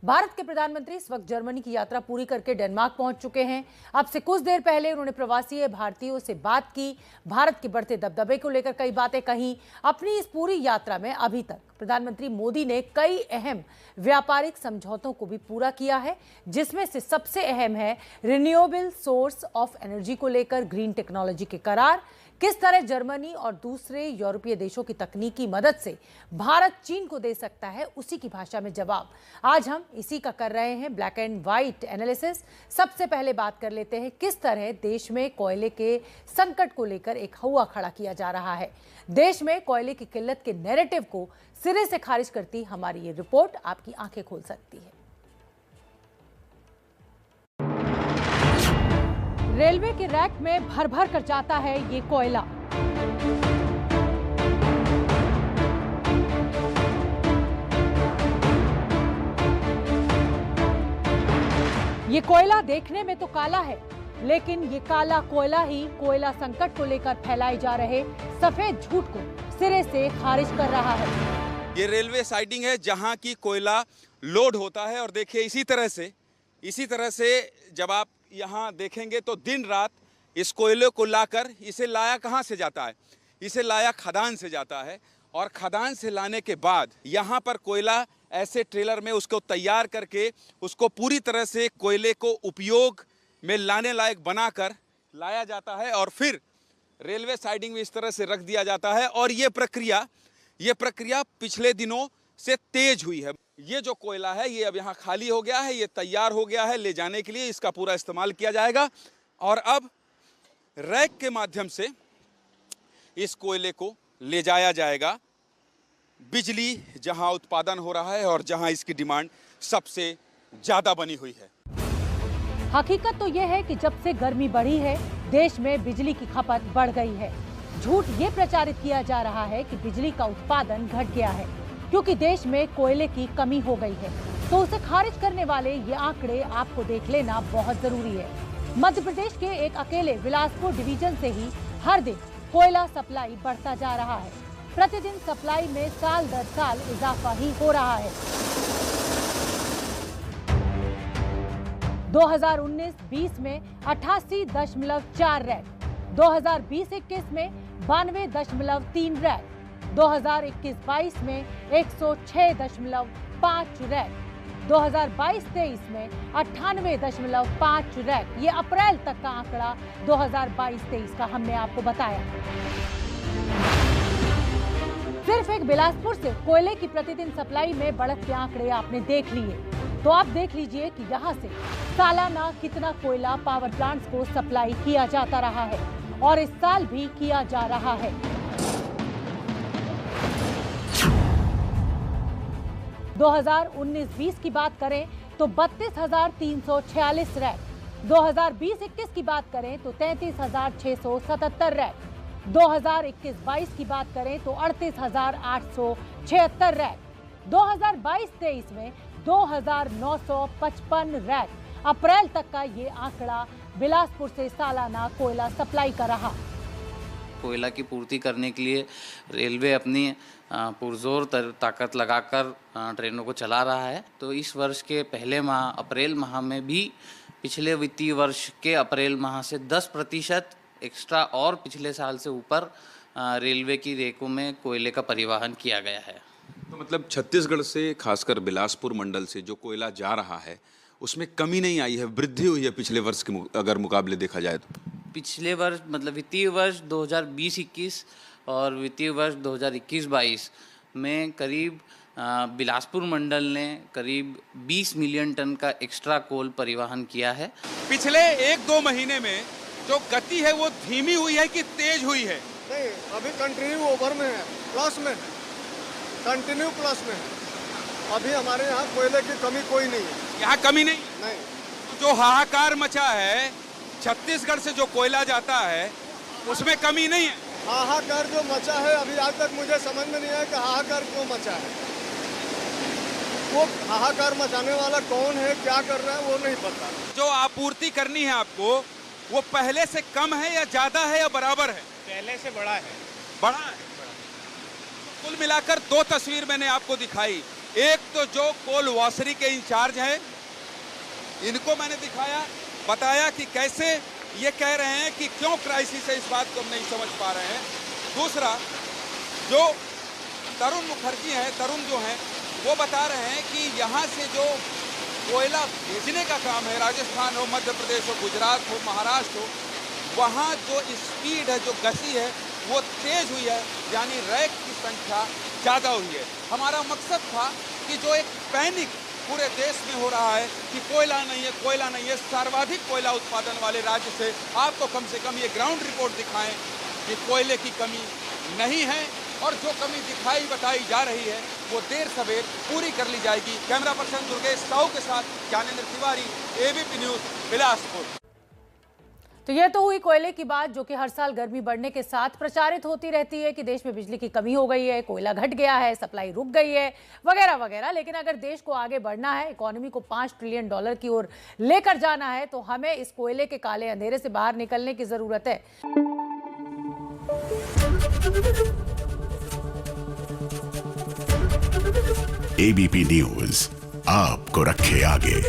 भारत के प्रधानमंत्री इस वक्त जर्मनी की यात्रा पूरी करके डेनमार्क पहुंच चुके हैं। अब से कुछ देर पहले उन्होंने प्रवासी भारतीयों से बात की, भारत के बढ़ते दबदबे को लेकर कई बातें कही। अपनी इस पूरी यात्रा में अभी तक प्रधानमंत्री मोदी ने कई अहम व्यापारिक समझौतों को भी पूरा किया है, जिसमें से सबसे अहम है रिन्यूएबल सोर्स ऑफ एनर्जी को लेकर ग्रीन टेक्नोलॉजी के करार। किस तरह जर्मनी और दूसरे यूरोपीय देशों की तकनीकी मदद से भारत चीन को दे सकता है, उसी की भाषा में जवाब। आज हम इसी का कर रहे हैं ब्लैक एंड व्हाइट एनालिसिस। सबसे पहले बात कर लेते हैं किस तरह देश में कोयले के संकट को लेकर एक हौवा खड़ा किया जा रहा है। देश में कोयले की किल्लत के नैरेटिव को सिरे से खारिज करती हमारी ये रिपोर्ट आपकी आंखें खोल सकती है। रेलवे के रैक में भर भर कर जाता है ये कोयला। ये कोयला देखने में तो काला है, लेकिन ये काला कोयला ही कोयला संकट को लेकर फैलाए जा रहे सफेद झूठ को सिरे से खारिज कर रहा है। ये रेलवे साइडिंग है जहां की कोयला लोड होता है और देखिए इसी तरह से जब आप यहाँ देखेंगे तो दिन रात इस कोयले को लाकर इसे लाया कहाँ से जाता है? इसे लाया खदान से जाता है और खदान से लाने के बाद यहाँ पर कोयला ऐसे ट्रेलर में उसको तैयार करके उसको पूरी तरह से कोयले को उपयोग में लाने लायक बनाकर लाया जाता है और फिर रेलवे साइडिंग में इस तरह से रख दिया जाता है। और ये प्रक्रिया पिछले दिनों से तेज हुई है। ये जो कोयला है ये अब यहाँ खाली हो गया है, ये तैयार हो गया है ले जाने के लिए, इसका पूरा इस्तेमाल किया जाएगा और अब रैक के माध्यम से इस कोयले को ले जाया जाएगा बिजली जहां उत्पादन हो रहा है और जहां इसकी डिमांड सबसे ज्यादा बनी हुई है। हकीकत तो यह है कि जब से गर्मी बढ़ी है, देश में बिजली की खपत बढ़ गई है। झूठ ये प्रचारित किया जा रहा है कि बिजली का उत्पादन घट गया है क्योंकि देश में कोयले की कमी हो गई है। तो उसे खारिज करने वाले ये आंकड़े आपको देख लेना बहुत जरूरी है। मध्य प्रदेश के एक अकेले बिलासपुर डिवीजन से ही हर दिन कोयला सप्लाई बढ़ता जा रहा है। प्रतिदिन सप्लाई में साल दर साल इजाफा ही हो रहा है। 2019-20 में 88.4 रैक, 2020-21 में 92.3 रैक, 2021-22 में 106.5 रैक, 2022-23 में 98.5 रैक। ये अप्रैल तक का आंकड़ा 2022-23 का हमने आपको बताया। सिर्फ एक बिलासपुर से कोयले की प्रतिदिन सप्लाई में बढ़त के आंकड़े आपने देख लिए, तो आप देख लीजिए कि यहाँ से सालाना कितना कोयला पावर प्लांट्स को सप्लाई किया जाता रहा है और इस साल भी किया जा रहा है। दो 2019-20 की बात करें तो 32,346 रैक, 2020-21 की बात करें तो 33,677 रैक, 2021-22 की बात करें तो 38,876 रैक, 2022-23 में 2,955 रैक। अप्रैल तक का ये आंकड़ा बिलासपुर से सालाना कोयला सप्लाई का रहा। कोयला की पूर्ति करने के लिए रेलवे अपनी पुरजोर ताकत लगाकर ट्रेनों को चला रहा है। तो इस वर्ष के पहले माह अप्रैल माह में भी पिछले वित्तीय वर्ष के अप्रैल माह से 10% एक्स्ट्रा और पिछले साल से ऊपर रेलवे की रेकों में कोयले का परिवहन किया गया है। तो मतलब छत्तीसगढ़ से खासकर बिलासपुर मंडल से जो कोयला जा रहा है उसमें कमी नहीं आई है, वृद्धि हुई है पिछले वर्ष के अगर मुकाबले देखा जाए तो। पिछले वर्ष मतलब वित्तीय वर्ष 2020-21 और वित्तीय वर्ष 2021-22 में करीब बिलासपुर मंडल ने करीब 20 मिलियन टन का एक्स्ट्रा कोल परिवहन किया है। पिछले 1-2 महीने में जो गति है वो धीमी हुई है कि तेज हुई है? नहीं, अभी कंटिन्यू ओवर में है, प्लस में है, कंटिन्यू प्लस में है। अभी हमारे यहाँ कोयले की कमी कोई नहीं है। यहाँ कमी नहीं? नहीं। जो हाहाकार मचा है छत्तीसगढ़ से जो कोयला जाता है उसमें कमी नहीं है? हाहाकार जो मचा है अभी आज तक मुझे समझ में नहीं आया कि हाहाकार क्यों मचा है। वो हाहाकार मचाने वाला कौन है, क्या कर रहा है, वो नहीं पता। जो आपूर्ति करनी है आपको वो पहले से कम है या ज्यादा है या बराबर है? पहले से बड़ा है। बड़ा है। कुल मिलाकर 2 तस्वीर मैंने आपको दिखाई। एक तो जो कोल वॉशरी के इंचार्ज हैं, इनको मैंने दिखाया, बताया कि कैसे ये कह रहे हैं कि क्यों क्राइसिस है, इस बात को हम नहीं समझ पा रहे हैं। दूसरा, जो तरुण मुखर्जी हैं, तरुण जो हैं, वो बता रहे हैं कि यहाँ से जो कोयला भेजने का काम है, राजस्थान हो, मध्य प्रदेश हो, गुजरात हो, महाराष्ट्र हो, वहाँ जो स्पीड है, जो गति है, वो तेज हुई है, यानी रैक की संख्या ज़्यादा हुई है। हमारा मकसद था कि जो एक पैनिक पूरे देश में हो रहा है कि कोयला नहीं है, कोयला नहीं है, सर्वाधिक कोयला उत्पादन वाले राज्य से आपको कम से कम ये ग्राउंड रिपोर्ट दिखाएं कि कोयले की कमी नहीं है, और जो कमी दिखाई बताई जा रही है वो देर सवेर पूरी कर ली जाएगी। कैमरा पर्सन दुर्गेश साहू के साथ ज्ञानेंद्र तिवारी, एबीपी न्यूज़, बिलासपुर। तो यह तो हुई कोयले की बात, जो कि हर साल गर्मी बढ़ने के साथ प्रचारित होती रहती है कि देश में बिजली की कमी हो गई है, कोयला घट गया है, सप्लाई रुक गई है, वगैरह वगैरह। लेकिन अगर देश को आगे बढ़ना है, इकोनॉमी को $5 ट्रिलियन की ओर लेकर जाना है, तो हमें इस कोयले के काले अंधेरे से बाहर निकलने की जरूरत है। एबीपी न्यूज़ आपको रखे आगे।